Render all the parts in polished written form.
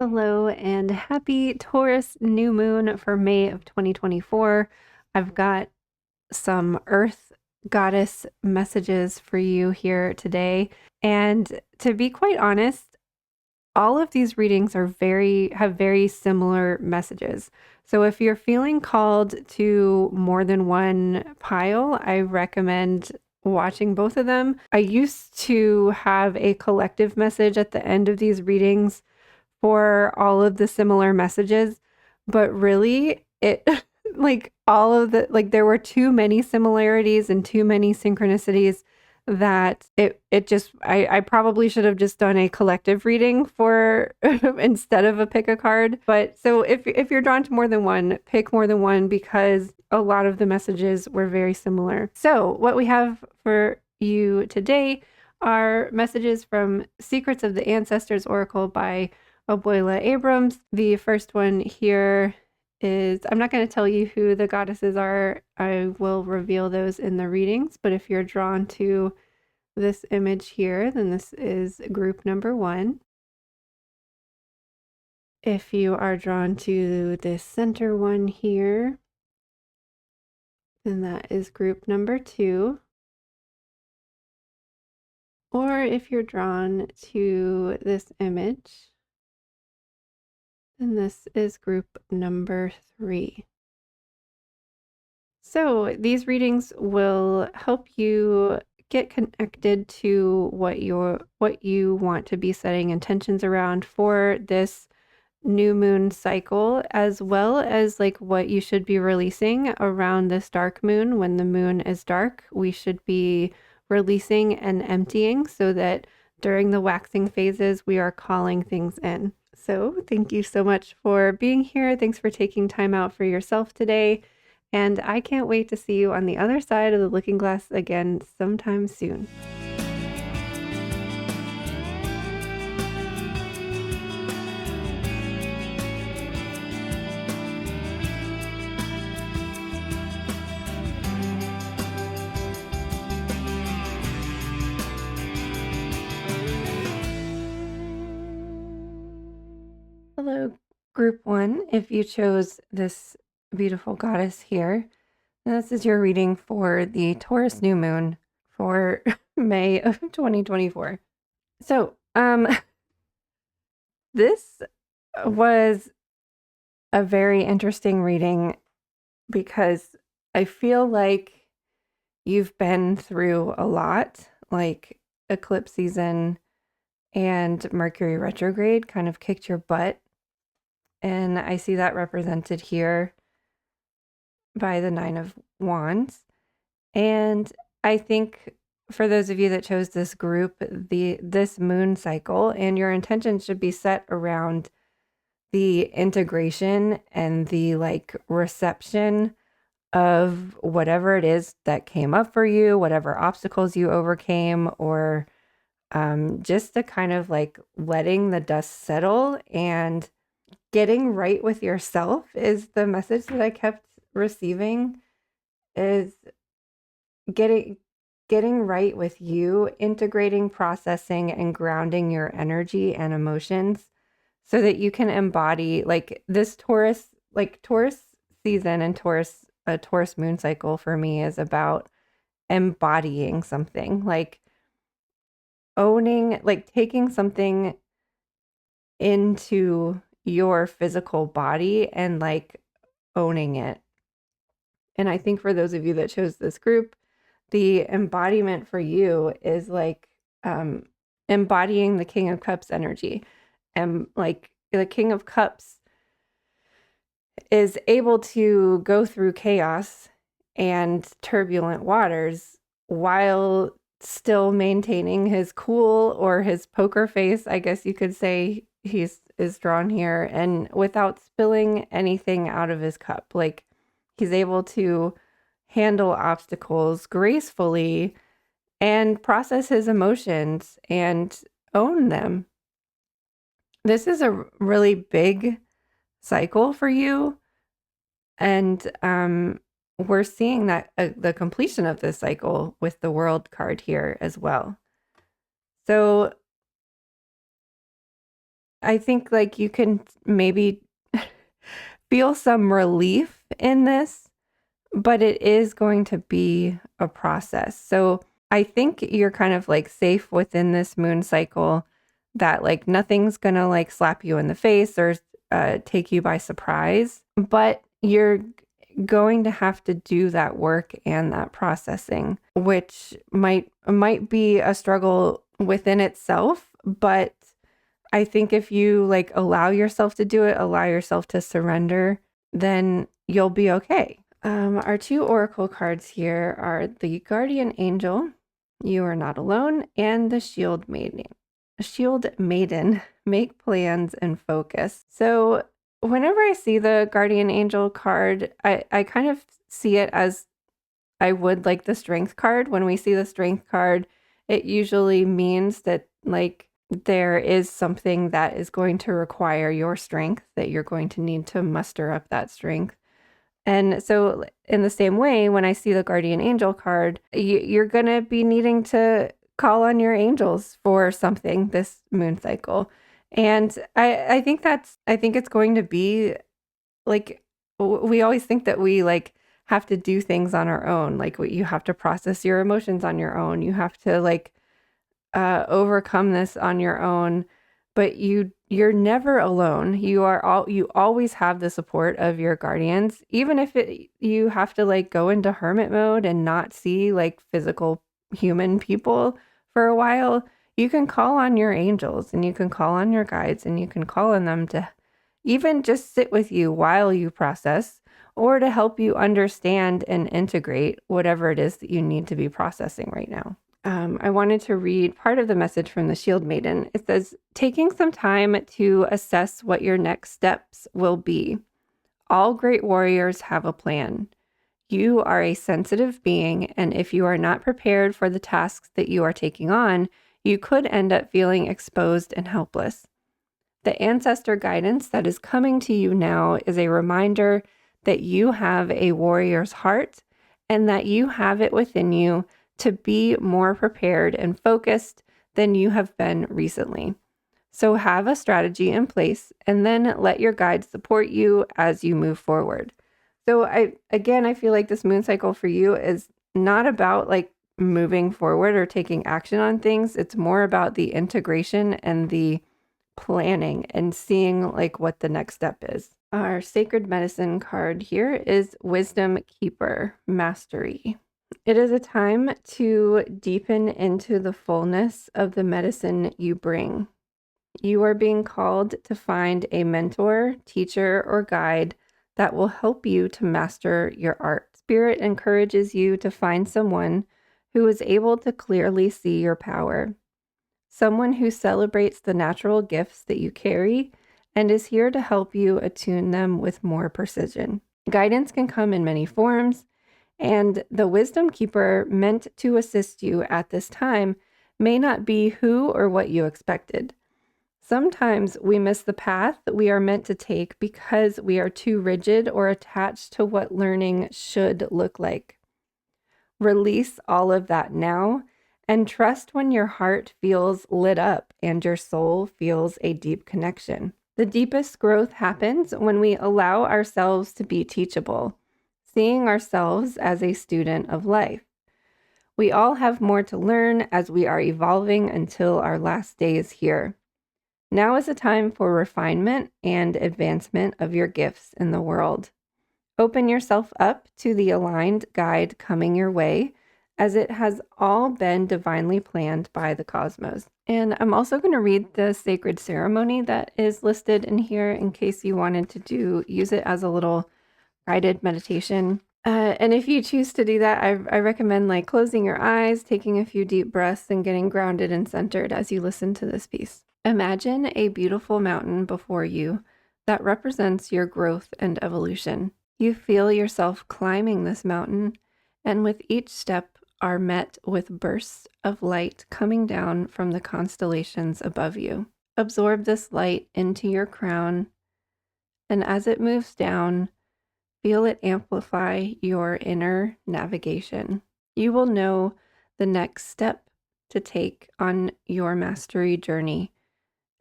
Hello and happy Taurus New Moon for May of 2024. I've got some Earth Goddess messages for you here today. And to be quite honest, all of these readings are have very similar messages. So if you're feeling called to more than one pile, I recommend watching both of them. I used to have a collective message at the end of these readings for all of the similar messages, but really it like all of the there were too many similarities and too many synchronicities that it just I probably should have just done a collective reading for instead of a pick a card. But so if you're drawn to more than one, pick more than one because a lot of the messages were very similar. So what we have for you today are messages from Secrets of the Ancestors Oracle by Abuela Abrams. The first one here is, I'm not going to tell you who the goddesses are. I will reveal those in the readings, but if you're drawn to this image here, then this is group number 1. If you are drawn to this center one here, then that is group number 2. Or if you're drawn to this image, then this is group number 3. So these readings will help you get connected to what you want to be setting intentions around for this new moon cycle, as well as like what you should be releasing around this dark moon. When the moon is dark, we should be releasing and emptying so that during the waxing phases, we are calling things in. So thank you so much for being here. Thanks for taking time out for yourself today. And I can't wait to see you on the other side of the looking glass again sometime soon. Hello, group 1. If you chose this beautiful goddess here, this is your reading for the Taurus New Moon for May of 2024. So, this was a very interesting reading because I feel like you've been through a lot, like eclipse season and Mercury retrograde kind of kicked your butt. And I see that represented here by the 9 of Wands. And I think for those of you that chose this group, this moon cycle and your intention should be set around the integration and the like reception of whatever it is that came up for you, whatever obstacles you overcame, or just the kind of like letting the dust settle and getting right with yourself is the message that I kept receiving, is getting right with you, integrating, processing, and grounding your energy and emotions so that you can embody like this Taurus, like Taurus season and a Taurus moon cycle for me is about embodying something, like owning, like taking something into your physical body and like owning it. And I think for those of you that chose this group, the embodiment for you is like embodying the King of Cups energy. And like the King of Cups is able to go through chaos and turbulent waters while still maintaining his cool, or his poker face, I guess you could say is drawn here, and without spilling anything out of his cup. Like he's able to handle obstacles gracefully and process his emotions and own them. This is a really big cycle for you. And we're seeing that the completion of this cycle with the World card here as well. So I think like you can maybe feel some relief in this, but it is going to be a process. So I think you're kind of like safe within this moon cycle, that like nothing's gonna like slap you in the face or take you by surprise, but you're going to have to do that work and that processing, which might be a struggle within itself. But I think if you like allow yourself to do it, allow yourself to surrender, then you'll be okay. Our two oracle cards here are the Guardian Angel, you are not alone, and the Shield Maiden. Shield Maiden, make plans and focus. So whenever I see the Guardian Angel card, I kind of see it as I would like the Strength card. When we see the Strength card, it usually means that like there is something that is going to require your strength, that you're going to need to muster up that strength. And so, in the same way, when I see the Guardian Angel card, you're going to be needing to call on your angels for something this moon cycle. And I think it's going to be like, we always think that we like have to do things on our own. Like, you have to process your emotions on your own. You have to like overcome this on your own, but you're never alone. You always have the support of your guardians, even if you have to like go into hermit mode and not see like physical human people for a while. You can call on your angels and you can call on your guides and you can call on them to even just sit with you while you process, or to help you understand and integrate whatever it is that you need to be processing right now. I wanted to read part of the message from the Shield Maiden. It says, taking some time to assess what your next steps will be. All great warriors have a plan. You are a sensitive being, and if you are not prepared for the tasks that you are taking on, you could end up feeling exposed and helpless. The ancestor guidance that is coming to you now is a reminder that you have a warrior's heart and that you have it within you to be more prepared and focused than you have been recently. So have a strategy in place and then let your guides support you as you move forward. So I feel like this moon cycle for you is not about like moving forward or taking action on things. It's more about the integration and the planning and seeing like what the next step is. Our sacred medicine card here is Wisdom Keeper, Mastery. It is a time to deepen into the fullness of the medicine you bring. You are being called to find a mentor, teacher, or guide that will help you to master your art. Spirit encourages you to find someone who is able to clearly see your power. Someone who celebrates the natural gifts that you carry and is here to help you attune them with more precision. Guidance can come in many forms, and the wisdom keeper meant to assist you at this time may not be who or what you expected. Sometimes we miss the path that we are meant to take because we are too rigid or attached to what learning should look like. Release all of that now and trust when your heart feels lit up and your soul feels a deep connection. The deepest growth happens when we allow ourselves to be teachable, seeing ourselves as a student of life. We all have more to learn as we are evolving until our last days here. Now is a time for refinement and advancement of your gifts in the world. Open yourself up to the aligned guide coming your way, as it has all been divinely planned by the cosmos. And I'm also going to read the sacred ceremony that is listed in here in case you wanted to use it as a little guided meditation. And if you choose to do that, I recommend like closing your eyes, taking a few deep breaths, and getting grounded and centered as you listen to this piece. Imagine a beautiful mountain before you that represents your growth and evolution. You feel yourself climbing this mountain, and with each step are met with bursts of light coming down from the constellations above you. Absorb this light into your crown, and as it moves down, feel it amplify your inner navigation. You will know the next step to take on your mastery journey,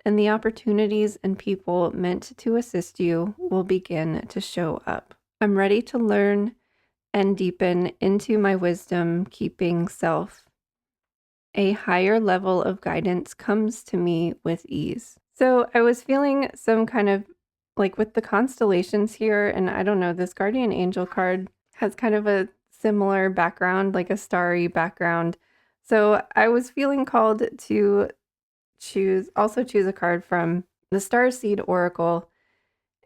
and the opportunities and people meant to assist you will begin to show up. I'm ready to learn and deepen into my wisdom keeping self. A higher level of guidance comes to me with ease. So I was feeling some kind of like with the constellations here, and I don't know, this guardian angel card has kind of a similar background, like a starry background. So I was feeling called to choose a card from the Starseed Oracle.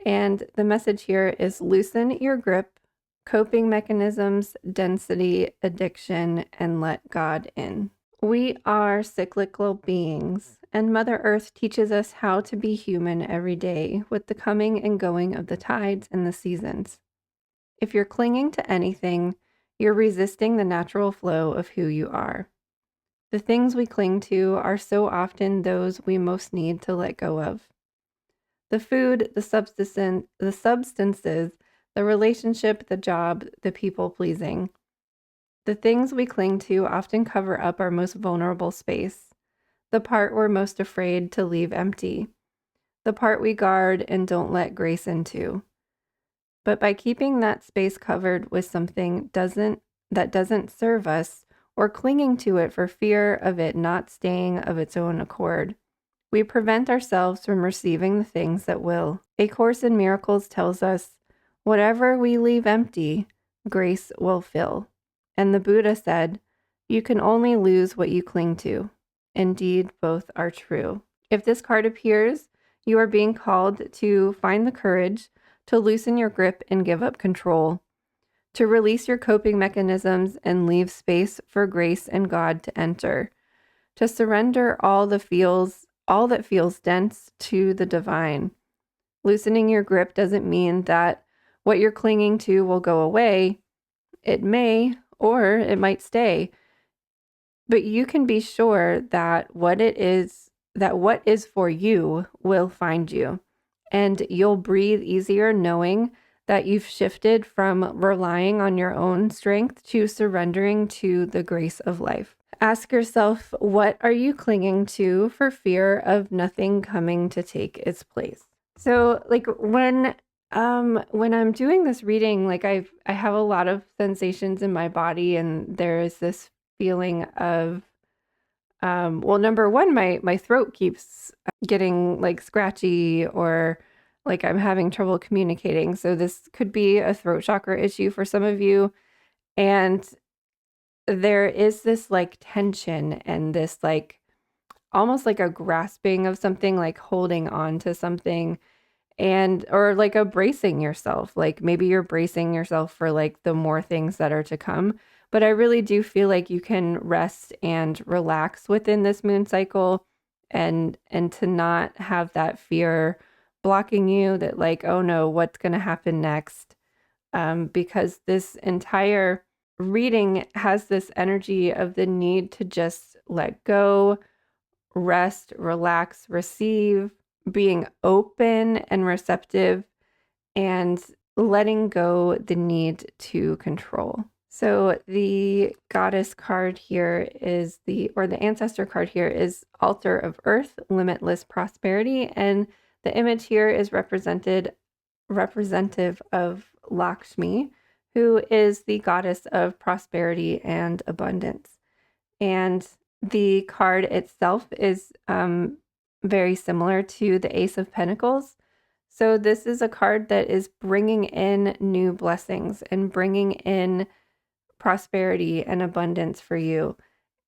And the message here is loosen your grip, coping mechanisms, density, addiction, and let God in. We are cyclical beings, and Mother Earth teaches us how to be human every day with the coming and going of the tides and the seasons. If you're clinging to anything, you're resisting the natural flow of who you are. The things we cling to are so often those we most need to let go of. The food, the substances, the relationship, the job, the people pleasing. The things we cling to often cover up our most vulnerable space, the part we're most afraid to leave empty, the part we guard and don't let grace into. But by keeping that space covered with something that doesn't serve us, or clinging to it for fear of it not staying of its own accord, we prevent ourselves from receiving the things that will. A Course in Miracles tells us, whatever we leave empty, grace will fill. And the Buddha said, you can only lose what you cling to. Indeed, both are true. If this card appears, you are being called to find the courage to loosen your grip and give up control, to release your coping mechanisms and leave space for grace and God to enter, to surrender all that feels dense to the divine. Loosening your grip doesn't mean that what you're clinging to will go away. It may, or it might stay. But you can be sure that what is for you will find you. And you'll breathe easier knowing that you've shifted from relying on your own strength to surrendering to the grace of life. Ask yourself, what are you clinging to for fear of nothing coming to take its place? So like when I'm doing this reading, like I have a lot of sensations in my body, and there is this feeling of well, number one, my throat keeps getting like scratchy, or like I'm having trouble communicating. So this could be a throat chakra issue for some of you. And there is this like tension and this like almost like a grasping of something, like holding on to something, and or like a bracing yourself. Like maybe you're bracing yourself for like the more things that are to come. But I really do feel like you can rest and relax within this moon cycle, and to not have that fear blocking you, that like, oh no, what's going to happen next? Because this entire reading has this energy of the need to just let go, rest, relax, receive, being open and receptive, and letting go the need to control. So the goddess card here is the ancestor card here is Altar of Earth, Limitless Prosperity, and the image here is representative of Lakshmi, who is the goddess of prosperity and abundance. And the card itself is very similar to the Ace of Pentacles. So this is a card that is bringing in new blessings and bringing in prosperity and abundance for you.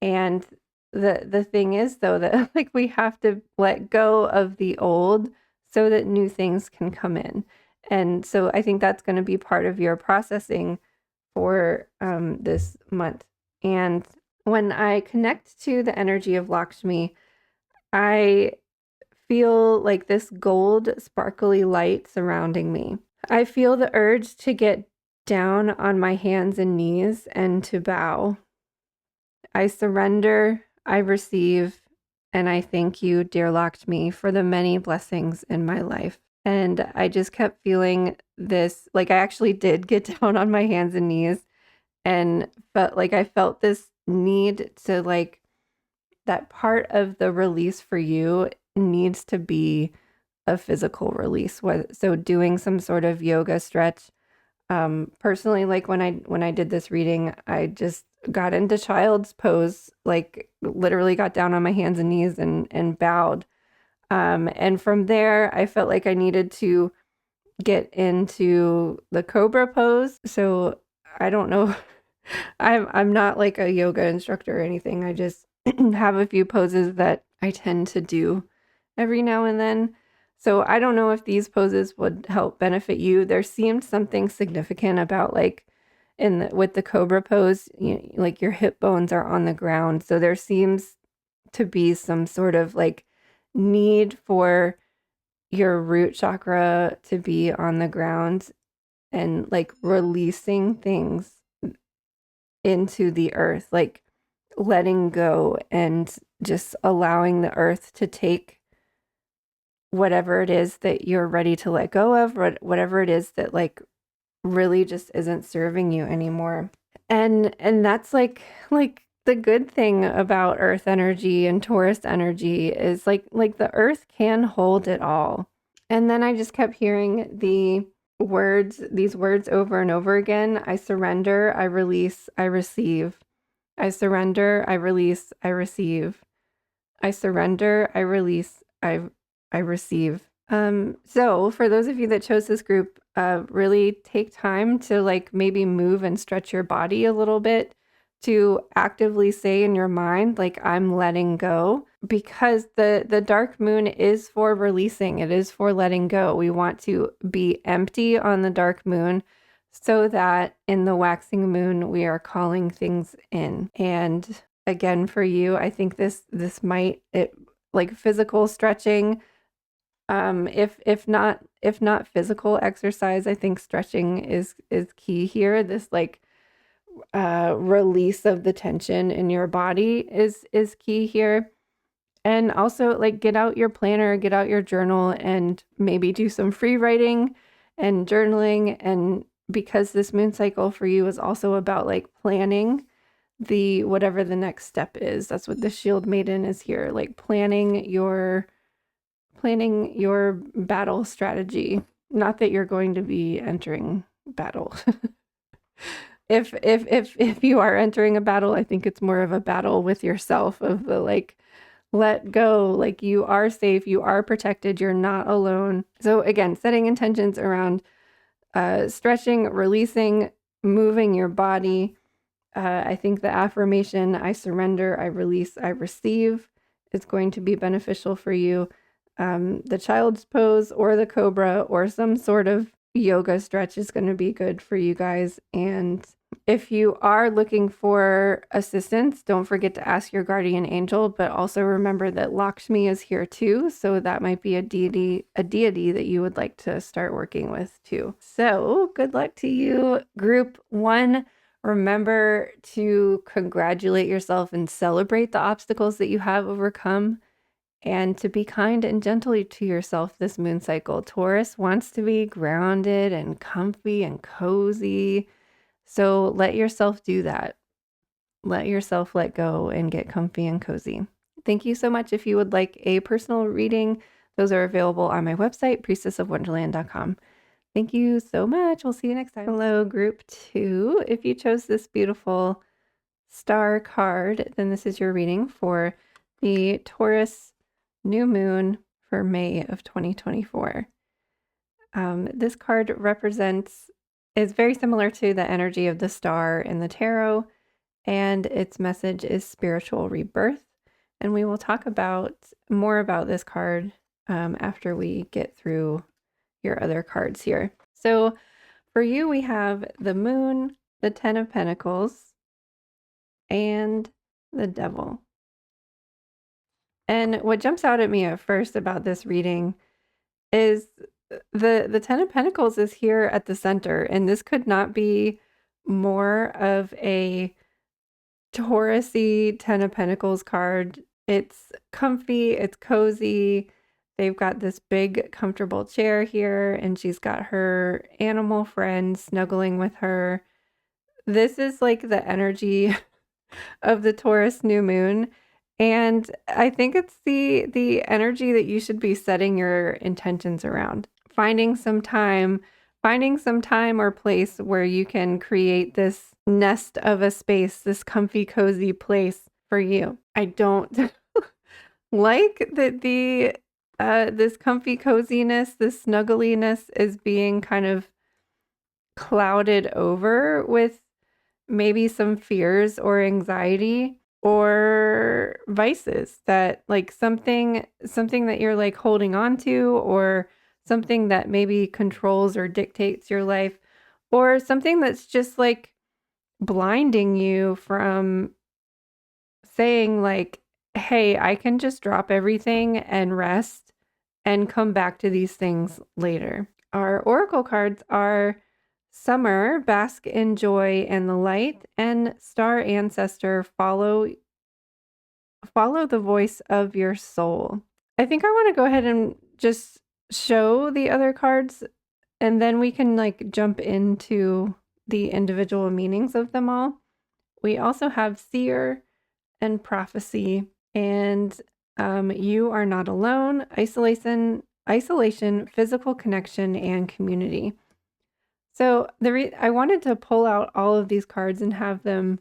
And the thing is, though, that like we have to let go of the old so that new things can come in. And so I think that's going to be part of your processing for this month. And when I connect to the energy of Lakshmi, I feel like this gold, sparkly light surrounding me. I feel the urge to get down on my hands and knees and to bow. I surrender, I receive, and I thank you, dear Lakshmi, for the many blessings in my life. And I just kept feeling this, like I actually did get down on my hands and knees, and I felt this need to, like, that part of the release for you needs to be a physical release. So doing some sort of yoga stretch. Personally, like when I did this reading, I just got into child's pose, like literally got down on my hands and knees and bowed. And from there, I felt like I needed to get into the cobra pose. So I don't know. I'm not like a yoga instructor or anything. I just have a few poses that I tend to do every now and then. So I don't know if these poses would help benefit you. There seemed something significant about like with the cobra pose, like your hip bones are on the ground. So there seems to be some sort of like need for your root chakra to be on the ground and like releasing things into the earth, like letting go and just allowing the earth to take whatever it is that you're ready to let go of, or whatever it is that like really just isn't serving you anymore. And that's like the good thing about earth energy and Taurus energy is like the earth can hold it all. And then I just kept hearing these words over and over again. I surrender, I release, I receive. I surrender, I release, I receive. I surrender, I release, I receive. So for those of you that chose this group, really take time to like maybe move and stretch your body a little bit, to actively say in your mind, like, I'm letting go, because the dark moon is for releasing. It is for letting go. We want to be empty on the dark moon so that in the waxing moon, we are calling things in. And again, for you, I think this might, like physical stretching, if not physical exercise, I think stretching is key here. This like release of the tension in your body is key here. And also like get out your planner, get out your journal, and maybe do some free writing and journaling. And because this moon cycle for you is also about like planning the whatever the next step is. That's what the Shield Maiden is here, like planning your battle strategy. Not that you're going to be entering battle. If you are entering a battle, I think it's more of a battle with yourself, of the like, let go, like you are safe, you are protected, you're not alone. So again, setting intentions around stretching, releasing, moving your body. I think the affirmation, I surrender, I release, I receive, is going to be beneficial for you. The child's pose or the cobra or some sort of yoga stretch is going to be good for you guys. And if you are looking for assistance, don't forget to ask your guardian angel, but also remember that Lakshmi is here too. So that might be a deity that you would like to start working with too. So good luck to you, group 1. Remember to congratulate yourself and celebrate the obstacles that you have overcome, and to be kind and gentle to yourself this moon cycle. Taurus wants to be grounded and comfy and cozy. So let yourself do that. Let yourself let go and get comfy and cozy. Thank you so much. If you would like a personal reading, those are available on my website, priestessofwonderland.com. Thank you so much. We'll see you next time. Hello, group 2. If you chose this beautiful star card, then this is your reading for the Taurus New Moon for May of 2024. This card is very similar to the energy of the star in the tarot, and its message is spiritual rebirth. And we will talk more about this card after we get through your other cards here. So for you, we have the Moon, the 10 of Pentacles, and the Devil. And what jumps out at me at first about this reading is the 10 of Pentacles is here at the center, and this could not be more of a Taurus-y 10 of Pentacles card. It's comfy, it's cozy. They've got this big comfortable chair here, and she's got her animal friend snuggling with her. This is like the energy of the Taurus new moon. And I think it's the energy that you should be setting your intentions around. Finding some time or place where you can create this nest of a space, this comfy, cozy place for you. I don't like that the this comfy coziness, this snuggliness is being kind of clouded over with maybe some fears or anxiety or vices, that like something that you're like holding on to, or something that maybe controls or dictates your life, or something that's just like blinding you from saying like, hey, I can just drop everything and rest and come back to these things later. Our oracle cards are Summer, bask in joy and the light, and Star Ancestor, follow the voice of your soul. I think I want to go ahead and just show the other cards, and then we can like jump into the individual meanings of them all. We also have Seer and Prophecy, and You Are Not Alone, Isolation, Physical Connection, and Community. So I wanted to pull out all of these cards and have them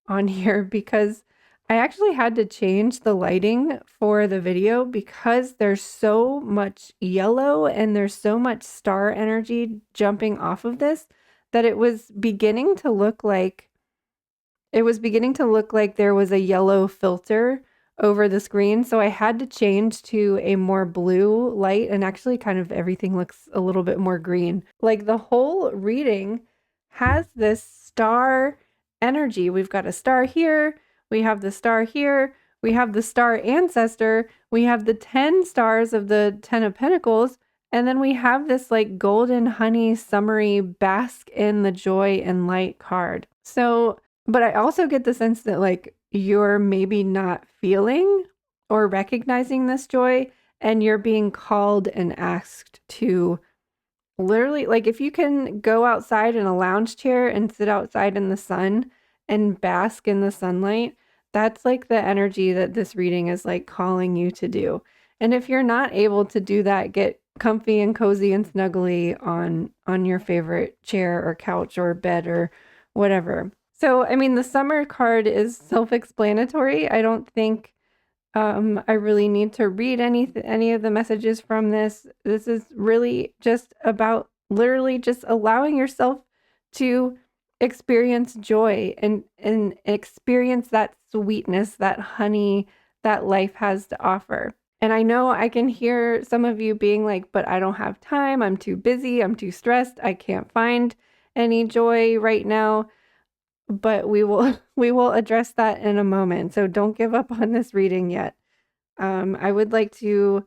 on here because I actually had to change the lighting for the video because there's so much yellow and there's so much star energy jumping off of this that it was beginning to look like there was a yellow filter over the screen. So I had to change to a more blue light, and actually kind of everything looks a little bit more green. Like the whole reading has this star energy. We've got a star here. We have the star here. We have the star ancestor. We have the 10 stars of the 10 of Pentacles. And then we have this like golden honey summery bask in the joy and light card. So, but I also get the sense that like you're maybe not feeling or recognizing this joy, and you're being called and asked to literally, like, if you can go outside in a lounge chair and sit outside in the sun and bask in the sunlight, that's like the energy that this reading is like calling you to do. And if you're not able to do that, get comfy and cozy and snuggly on your favorite chair or couch or bed or whatever. So, I mean, the summer card is self-explanatory. I don't think I really need to read any of the messages from this. This is really just about literally just allowing yourself to experience joy and experience that sweetness, that honey that life has to offer. And I know I can hear some of you being like, but I don't have time. I'm too busy. I'm too stressed. I can't find any joy right now. But we will address that in a moment. So don't give up on this reading yet. I would like to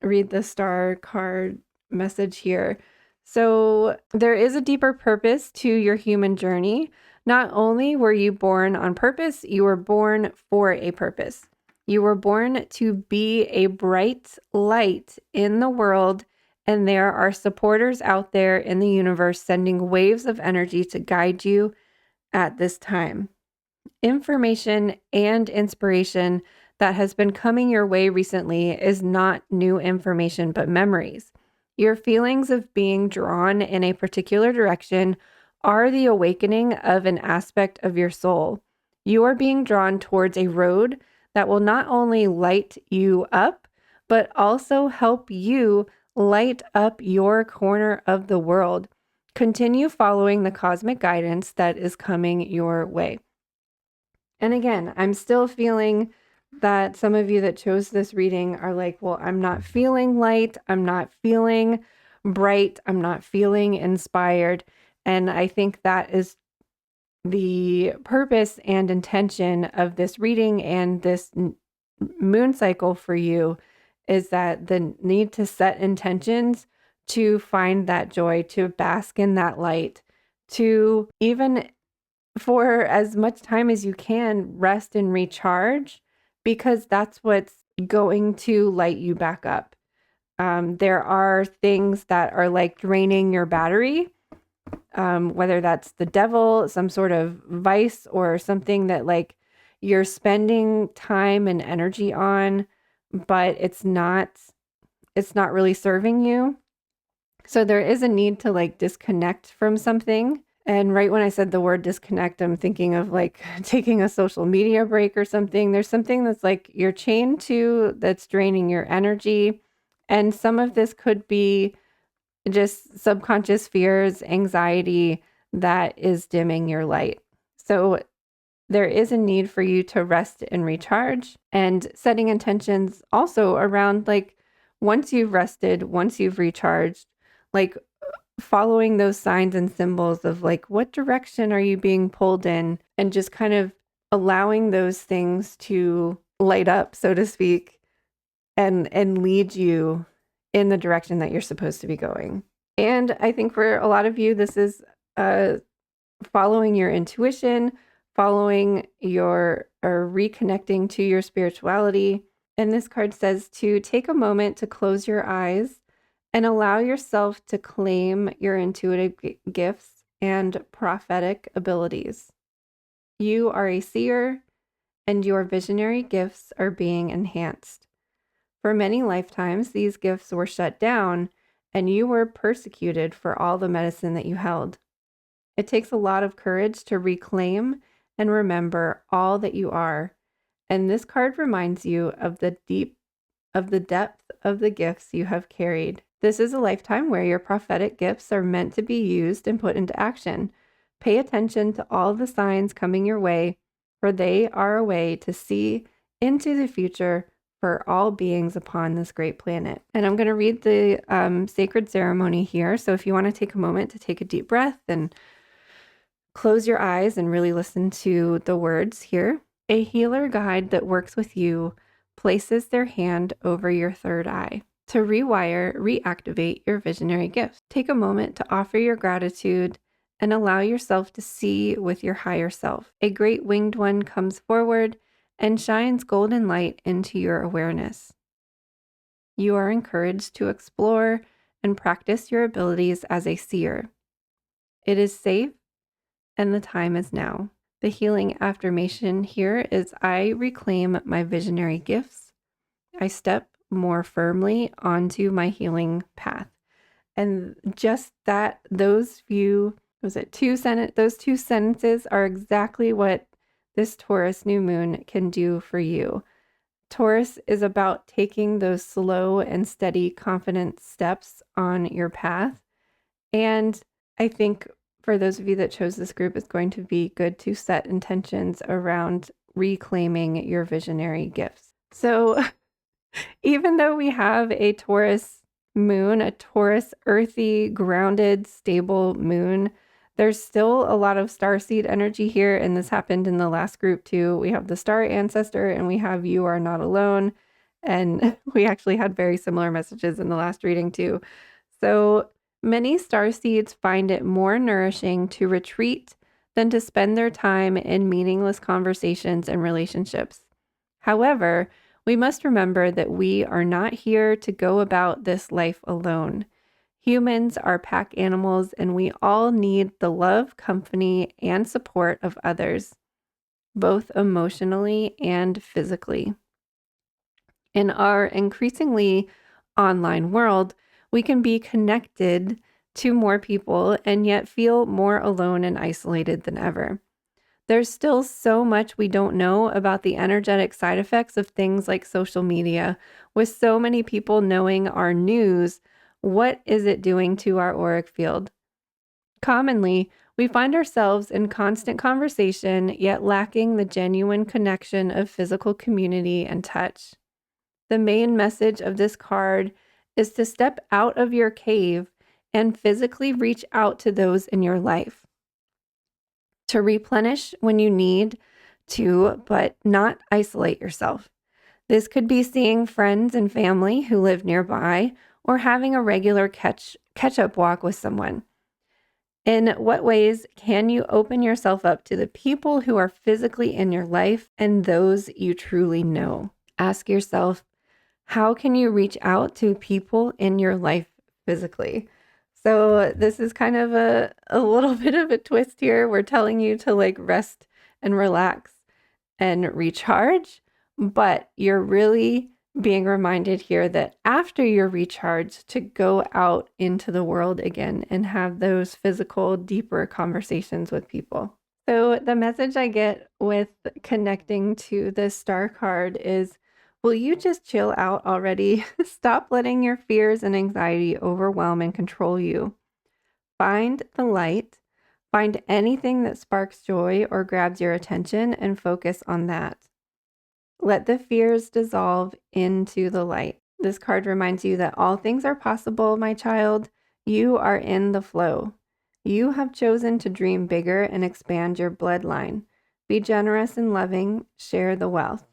read the star card message here. So there is a deeper purpose to your human journey. Not only were you born on purpose, you were born for a purpose. You were born to be a bright light in the world, and there are supporters out there in the universe sending waves of energy to guide you at this time. Information and inspiration that has been coming your way recently is not new information, but memories. Your feelings of being drawn in a particular direction are the awakening of an aspect of your soul. You are being drawn towards a road that will not only light you up, but also help you light up your corner of the world. Continue following the cosmic guidance that is coming your way. And again, I'm still feeling that some of you that chose this reading are like, well, I'm not feeling light. I'm not feeling bright. I'm not feeling inspired. And I think that is the purpose and intention of this reading and this moon cycle for you, is that the need to set intentions to find that joy, to bask in that light, to even for as much time as you can rest and recharge, because that's what's going to light you back up. There are things that are like draining your battery, whether that's the devil, some sort of vice, or something that like you're spending time and energy on, but it's not really serving you. So there is a need to like disconnect from something. And right when I said the word disconnect, I'm thinking of like taking a social media break or something. There's something that's like you're chained to that's draining your energy. And some of this could be just subconscious fears, anxiety that is dimming your light. So there is a need for you to rest and recharge, and setting intentions also around like once you've rested, once you've recharged, like following those signs and symbols of like what direction are you being pulled in, and just kind of allowing those things to light up, so to speak, and lead you in the direction that you're supposed to be going. And I think for a lot of you, this is following your intuition, following your or reconnecting to your spirituality. And this card says to take a moment to close your eyes and allow yourself to claim your intuitive gifts and prophetic abilities. You are a seer, and your visionary gifts are being enhanced. For many lifetimes, these gifts were shut down, and you were persecuted for all the medicine that you held. It takes a lot of courage to reclaim and remember all that you are. And this card reminds you of the depth of the gifts you have carried. This is a lifetime where your prophetic gifts are meant to be used and put into action. Pay attention to all the signs coming your way, for they are a way to see into the future for all beings upon this great planet. And I'm going to read the sacred ceremony here. So if you want to take a moment to take a deep breath and close your eyes and really listen to the words here. A healer guide that works with you places their hand over your third eye to reactivate your visionary gifts. Take a moment to offer your gratitude and allow yourself to see with your higher self. A great winged one comes forward and shines golden light into your awareness. You are encouraged to explore and practice your abilities as a seer. It is safe, and the time is now. The healing affirmation here is I reclaim my visionary gifts. I step more firmly onto my healing path. And just that, those two sentences are exactly what this Taurus new moon can do for you. Taurus is about taking those slow and steady, confident steps on your path. And I think for those of you that chose this group, it's going to be good to set intentions around reclaiming your visionary gifts. So even though we have a Taurus moon, a Taurus earthy, grounded, stable moon, there's still a lot of starseed energy here. And this happened in the last group too. We have the star ancestor and we have you are not alone. And we actually had very similar messages in the last reading too. So many starseeds find it more nourishing to retreat than to spend their time in meaningless conversations and relationships. However, we must remember that we are not here to go about this life alone. Humans are pack animals, and we all need the love, company, and support of others, both emotionally and physically. In our increasingly online world, we can be connected to more people and yet feel more alone and isolated than ever. There's still so much we don't know about the energetic side effects of things like social media. With so many people knowing our news, what is it doing to our auric field? Commonly, we find ourselves in constant conversation, yet lacking the genuine connection of physical community and touch. The main message of this card is to step out of your cave and physically reach out to those in your life. To replenish when you need to, but not isolate yourself. This could be seeing friends and family who live nearby or having a regular catch-up walk with someone. In what ways can you open yourself up to the people who are physically in your life and those you truly know? Ask yourself, how can you reach out to people in your life physically? So this is kind of a little bit of a twist here. We're telling you to like rest and relax and recharge, but you're really being reminded here that after you're recharged, to go out into the world again and have those physical, deeper conversations with people. So the message I get with connecting to this star card is, will you just chill out already? Stop letting your fears and anxiety overwhelm and control you. Find the light. Find anything that sparks joy or grabs your attention and focus on that. Let the fears dissolve into the light. This card reminds you that all things are possible, my child. You are in the flow. You have chosen to dream bigger and expand your bloodline. Be generous and loving. Share the wealth.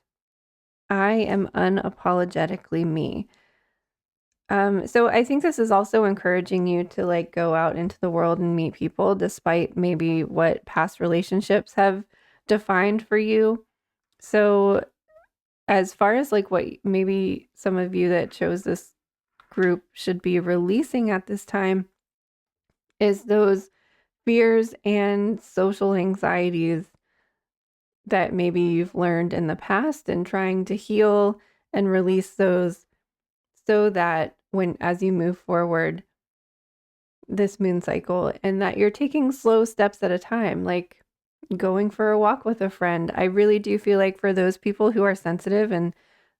I am unapologetically me. So I think this is also encouraging you to like go out into the world and meet people, despite maybe what past relationships have defined for you. So as far as like what maybe some of you that chose this group should be releasing at this time is those fears and social anxieties that maybe you've learned in the past, and trying to heal and release those so that when as you move forward this moon cycle, and that you're taking slow steps at a time, like going for a walk with a friend. I really do feel like for those people who are sensitive, and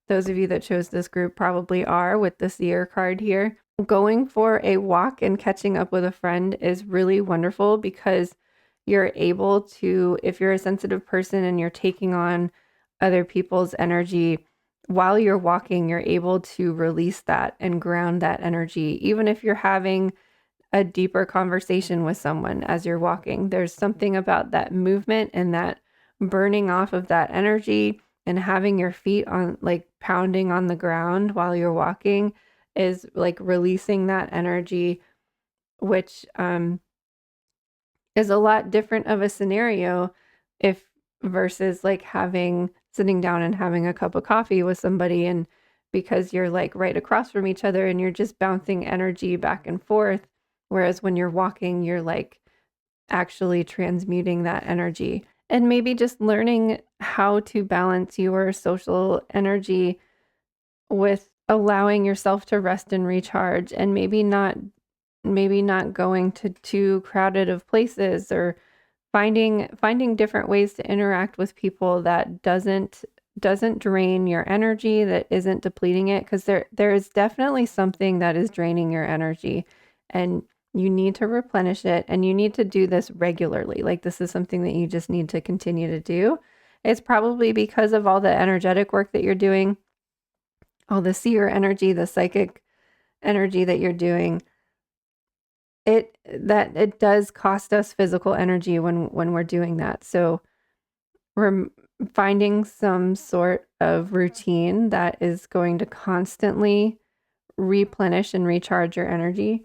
those of you that chose this group probably are with the seer card here, going for a walk and catching up with a friend is really wonderful, because you're able to, if you're a sensitive person and you're taking on other people's energy while you're walking, you're able to release that and ground that energy. Even if you're having a deeper conversation with someone as you're walking, there's something about that movement and that burning off of that energy, and having your feet on like pounding on the ground while you're walking is like releasing that energy, which is a lot different of a scenario if versus like sitting down and having a cup of coffee with somebody, and because you're like right across from each other and you're just bouncing energy back and forth, whereas when you're walking you're like actually transmuting that energy. And maybe just learning how to balance your social energy with allowing yourself to rest and recharge, and maybe not going to too crowded of places, or finding different ways to interact with people that doesn't drain your energy, that isn't depleting it, because there is definitely something that is draining your energy, and you need to replenish it, and you need to do this regularly. Like, this is something that you just need to continue to do. It's probably because of all the energetic work that you're doing, all the seer energy, the psychic energy that you're doing. It does cost us physical energy when we're doing that. So we're finding some sort of routine that is going to constantly replenish and recharge your energy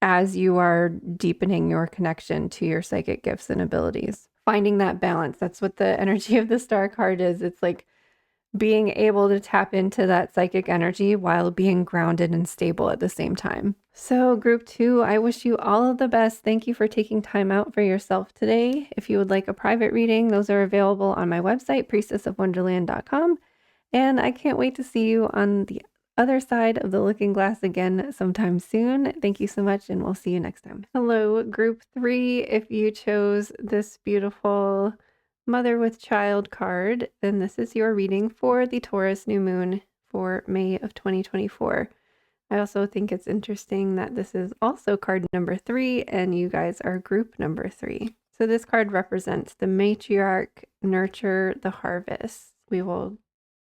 as you are deepening your connection to your psychic gifts and abilities. Finding that balance. That's what the energy of the star card is. It's like being able to tap into that psychic energy while being grounded and stable at the same time. So group 2, I wish you all of the best. Thank you for taking time out for yourself today. If you would like a private reading, those are available on my website, priestessofwonderland.com. And I can't wait to see you on the other side of the looking glass again sometime soon. Thank you so much, and we'll see you next time. Hello, group 3. If you chose this beautiful Mother with Child card, then this is your reading for the Taurus New Moon for May of 2024. I also think it's interesting that this is also card number 3, and you guys are group number 3. So this card represents the matriarch, nurture the harvest. We will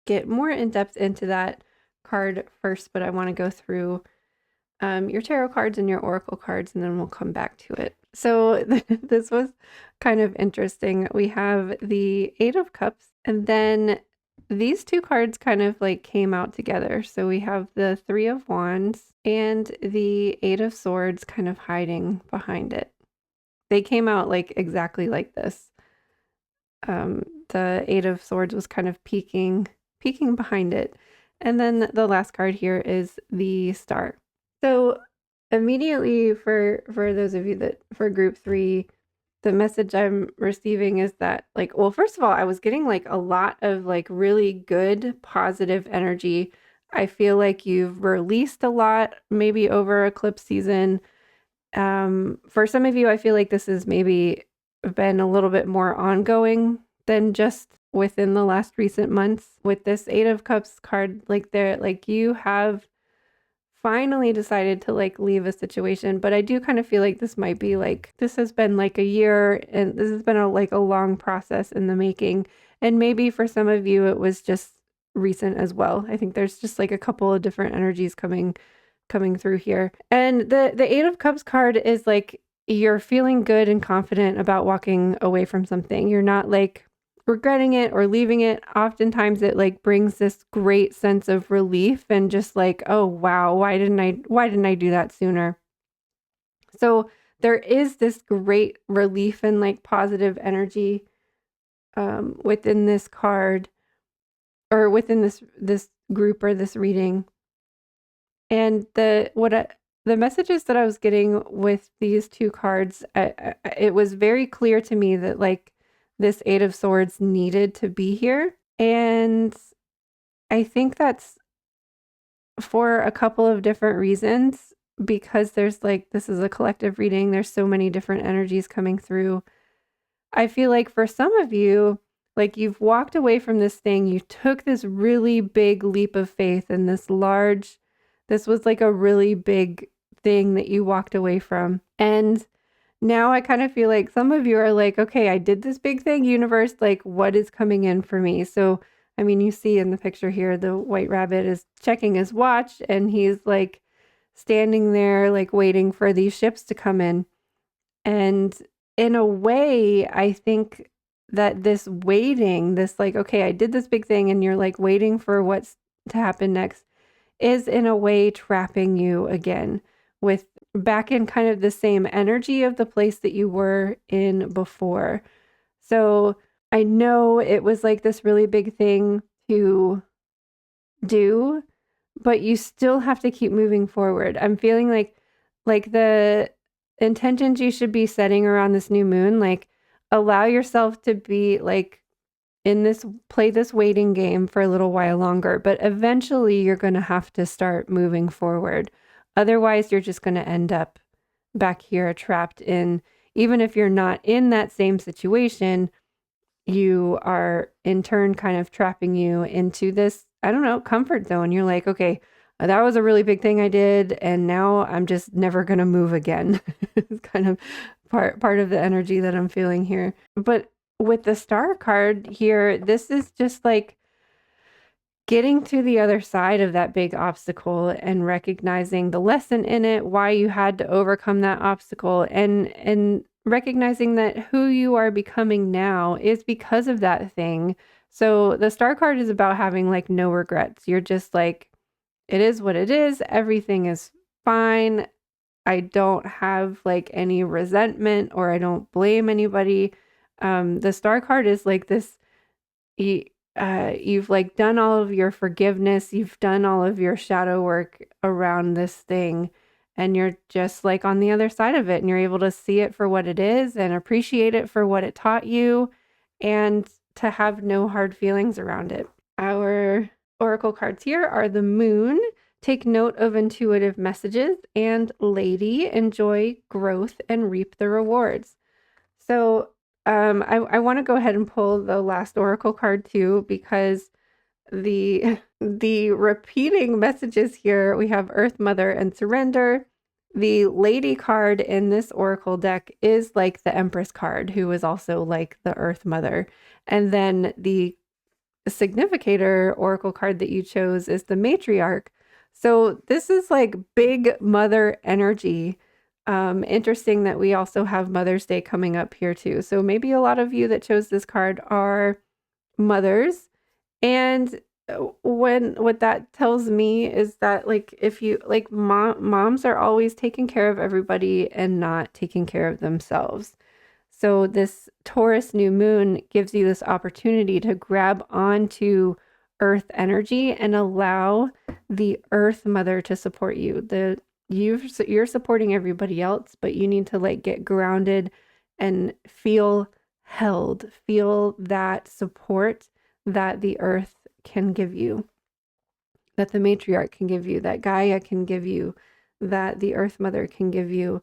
get more in depth into that card first, but I want to go through your tarot cards and your oracle cards, and then we'll come back to it. So this was kind of interesting. We have the 8 of Cups, and then these two cards kind of like came out together. So we have the 3 of Wands and the 8 of Swords kind of hiding behind it. They came out like exactly like this. The 8 of Swords was kind of peeking behind it. And then the last card here is the Star. So immediately for those of you that for group 3, the message I'm receiving is that, like, well, first of all, I was getting like a lot of like really good positive energy. I feel like you've released a lot, maybe over eclipse season. For some of you, I feel like this has maybe been a little bit more ongoing than just within the last recent months. With this Eight of Cups card, like there, like you have finally decided to like leave a situation, but I do kind of feel like this might be like this has been like a year, and this has been a like a long process in the making. And maybe for some of you it was just recent as well. I think there's just like a couple of different energies coming through here. And the Eight of Cups card is like you're feeling good and confident about walking away from something. You're not like regretting it or leaving it. Oftentimes it like brings this great sense of relief and just like, oh wow, why didn't I do that sooner? So there is this great relief and like positive energy within this card, or within this group or this reading. And the messages that I was getting with these two cards, it was very clear to me that like this Eight of Swords needed to be here. And I think that's for a couple of different reasons, because there's like, this is a collective reading. There's so many different energies coming through. I feel like for some of you, like you've walked away from this thing, you took this really big leap of faith, and this was like a really big thing that you walked away from. And now I kind of feel like some of you are like, okay, I did this big thing, universe, like what is coming in for me? So, I mean, you see in the picture here, the white rabbit is checking his watch, and he's like standing there, like waiting for these ships to come in. And in a way, I think that this waiting, this like, okay, I did this big thing, and you're like waiting for what's to happen next, is in a way trapping you again with back in kind of the same energy of the place that you were in before. So I know it was like this really big thing to do, but you still have to keep moving forward. I'm feeling like the intentions you should be setting around this new moon, like allow yourself to be like in this, play this waiting game for a little while longer, but eventually you're going to have to start moving forward. Otherwise, you're just going to end up back here trapped in, even if you're not in that same situation, you are in turn kind of trapping you into this, I don't know, comfort zone. You're like, okay, that was a really big thing I did, and now I'm just never going to move again. It's kind of part of the energy that I'm feeling here. But with the star card here, this is just like getting to the other side of that big obstacle and recognizing the lesson in it, why you had to overcome that obstacle, and recognizing that who you are becoming now is because of that thing. So the star card is about having like no regrets. You're just like, it is what it is. Everything is fine. I don't have like any resentment, or I don't blame anybody. The star card is like this, you've like done all of your forgiveness, you've done all of your shadow work around this thing, and you're just like on the other side of it, and you're able to see it for what it is and appreciate it for what it taught you, and to have no hard feelings around it. Our oracle cards here are the Moon, take note of intuitive messages, and Lady, enjoy growth and reap the rewards. So I want to go ahead and pull the last oracle card too, because the repeating messages here, we have Earth Mother and Surrender. The Lady card in this oracle deck is like the Empress card, who is also like the Earth Mother. And then the significator oracle card that you chose is the Matriarch. So this is like big mother energy. Interesting that we also have Mother's Day coming up here too. So maybe a lot of you that chose this card are mothers. And what that tells me is that like if you like moms are always taking care of everybody and not taking care of themselves. So this Taurus New Moon gives you this opportunity to grab onto Earth energy and allow the Earth Mother to support you. You're supporting everybody else, but you need to like get grounded and feel held, feel that support that the earth can give you, that the matriarch can give you, that Gaia can give you, that the earth mother can give you,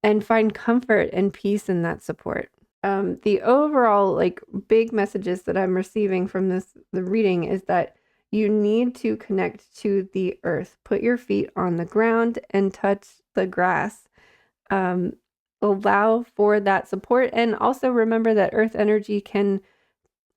and find comfort and peace in that support. The overall like big messages that I'm receiving from the reading is that you need to connect to the earth. Put your feet on the ground and touch the grass. Allow for that support, and also remember that earth energy can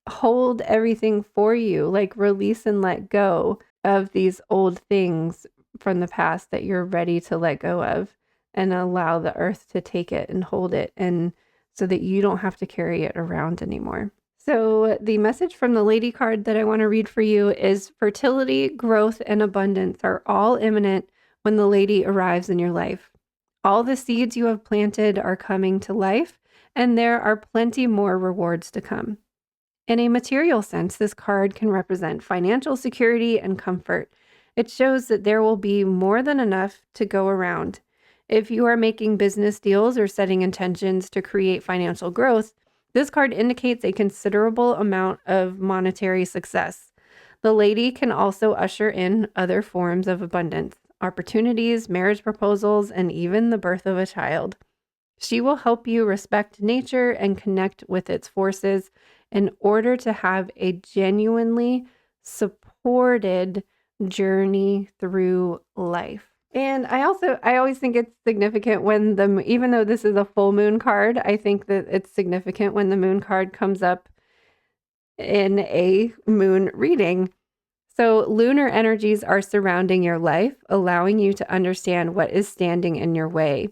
hold everything for you, like release and let go of these old things from the past that you're ready to let go of, and allow the earth to take it and hold it, and so that you don't have to carry it around anymore. So the message from the lady card that I want to read for you is fertility, growth, and abundance are all imminent when the lady arrives in your life. All the seeds you have planted are coming to life, and there are plenty more rewards to come. In a material sense, this card can represent financial security and comfort. It shows that there will be more than enough to go around. If you are making business deals or setting intentions to create financial growth, this card indicates a considerable amount of monetary success. The lady can also usher in other forms of abundance, opportunities, marriage proposals, and even the birth of a child. She will help you respect nature and connect with its forces in order to have a genuinely supported journey through life. And I always think it's significant when even though this is a full moon card, I think that it's significant when the moon card comes up in a moon reading. So lunar energies are surrounding your life, allowing you to understand what is standing in your way.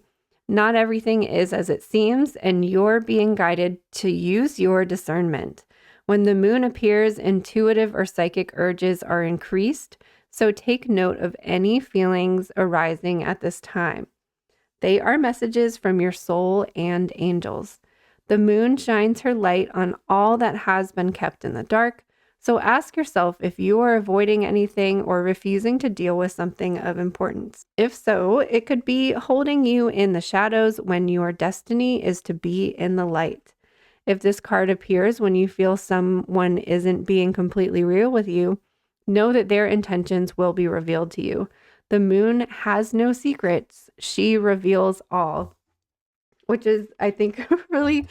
Not everything is as it seems, and you're being guided to use your discernment. When the moon appears, intuitive or psychic urges are increased, so take note of any feelings arising at this time. They are messages from your soul and angels. The moon shines her light on all that has been kept in the dark, so ask yourself if you are avoiding anything or refusing to deal with something of importance. If so, it could be holding you in the shadows when your destiny is to be in the light. If this card appears when you feel someone isn't being completely real with you, know that their intentions will be revealed to you. The moon has no secrets. She reveals all, which is, I think, really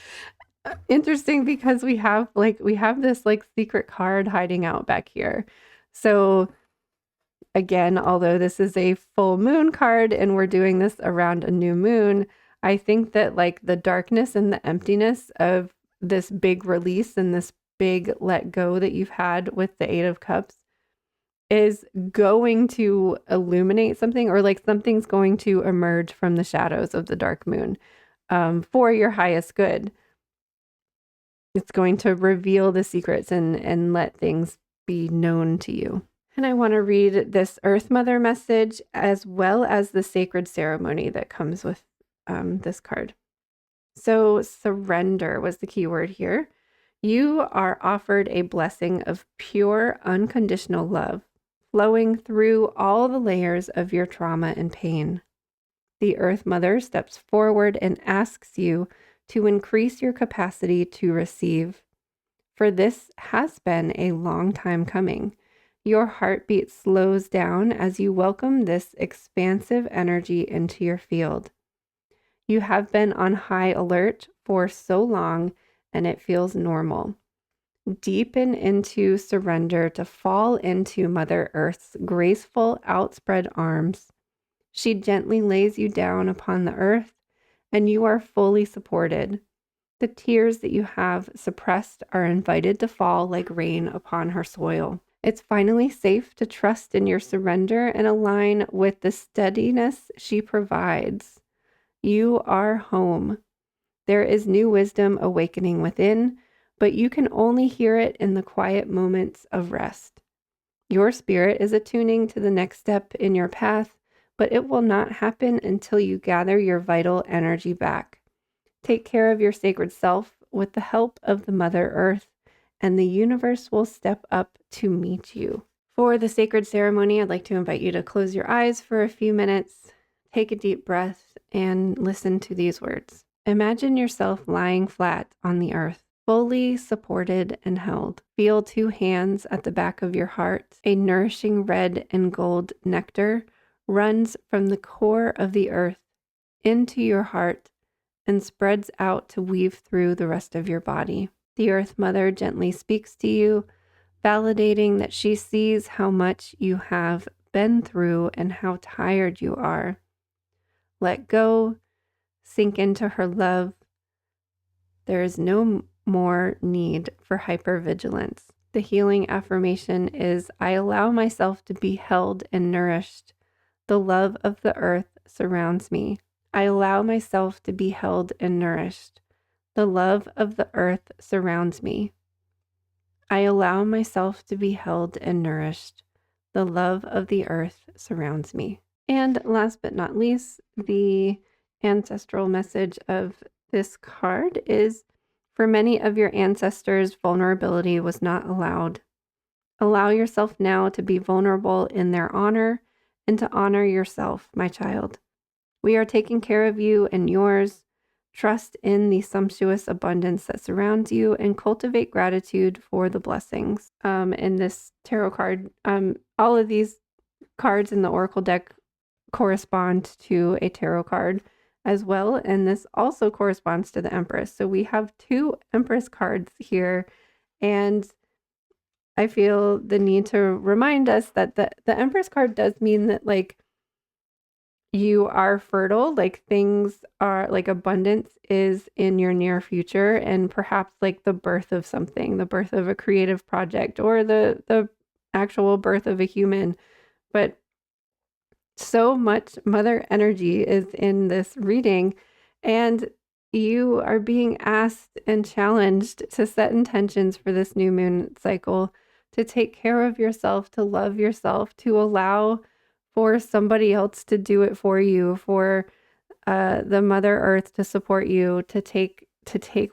interesting because we have this like secret card hiding out back here. So again, although this is a full moon card and we're doing this around a new moon, I think that like the darkness and the emptiness of this big release and this big let go that you've had with the 8 of Cups is going to illuminate something, or like something's going to emerge from the shadows of the dark moon for your highest good. It's going to reveal the secrets and let things be known to you. And I want to read this Earth Mother message as well as the sacred ceremony that comes with this card. So surrender was the key word here. You are offered a blessing of pure, unconditional love, flowing through all the layers of your trauma and pain. The Earth Mother steps forward and asks you to increase your capacity to receive. For this has been a long time coming. Your heartbeat slows down as you welcome this expansive energy into your field. You have been on high alert for so long, and it feels normal. Deepen into surrender to fall into Mother Earth's graceful, outspread arms. She gently lays you down upon the earth, and you are fully supported. The tears that you have suppressed are invited to fall like rain upon her soil. It's finally safe to trust in your surrender and align with the steadiness she provides. You are home. There is new wisdom awakening within, but you can only hear it in the quiet moments of rest. Your spirit is attuning to the next step in your path, but it will not happen until you gather your vital energy back. Take care of your sacred self with the help of the Mother Earth, and the universe will step up to meet you. For the sacred ceremony, I'd like to invite you to close your eyes for a few minutes, take a deep breath, and listen to these words. Imagine yourself lying flat on the earth, fully supported and held. Feel two hands at the back of your heart. A nourishing red and gold nectar runs from the core of the earth into your heart and spreads out to weave through the rest of your body. The Earth Mother gently speaks to you, validating that she sees how much you have been through and how tired you are. Let go, sink into her love. There is no more need for hypervigilance. The healing affirmation is, I allow myself to be held and nourished. The love of the earth surrounds me. I allow myself to be held and nourished. The love of the earth surrounds me. I allow myself to be held and nourished. The love of the earth surrounds me. And last but not least, the ancestral message of this card is, for many of your ancestors, vulnerability was not allowed. Allow yourself now to be vulnerable in their honor and to honor yourself, my child. We are taking care of you and yours. Trust in the sumptuous abundance that surrounds you and cultivate gratitude for the blessings. In this tarot card, all of these cards in the Oracle deck correspond to a tarot card as well. And this also corresponds to the Empress. So we have two Empress cards here. And I feel the need to remind us that the Empress card does mean that, like, you are fertile, like things are, like abundance is in your near future, and perhaps like the birth of something, the birth of a creative project, or the actual birth of a human. But so much mother energy is in this reading, and you are being asked and challenged to set intentions for this new moon cycle, to take care of yourself, to love yourself, to allow for somebody else to do it for you, for the Mother Earth to support you, to take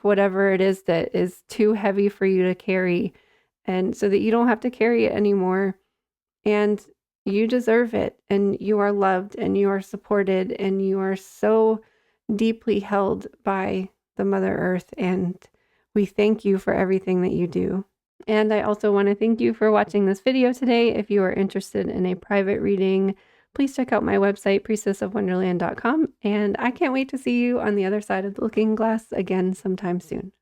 whatever it is that is too heavy for you to carry, and so that you don't have to carry it anymore. And you deserve it, and you are loved, and you are supported, and you are so deeply held by the Mother Earth, and we thank you for everything that you do. And I also want to thank you for watching this video today. If you are interested in a private reading, please check out my website, priestessofwonderland.com, and I can't wait to see you on the other side of the looking glass again sometime soon.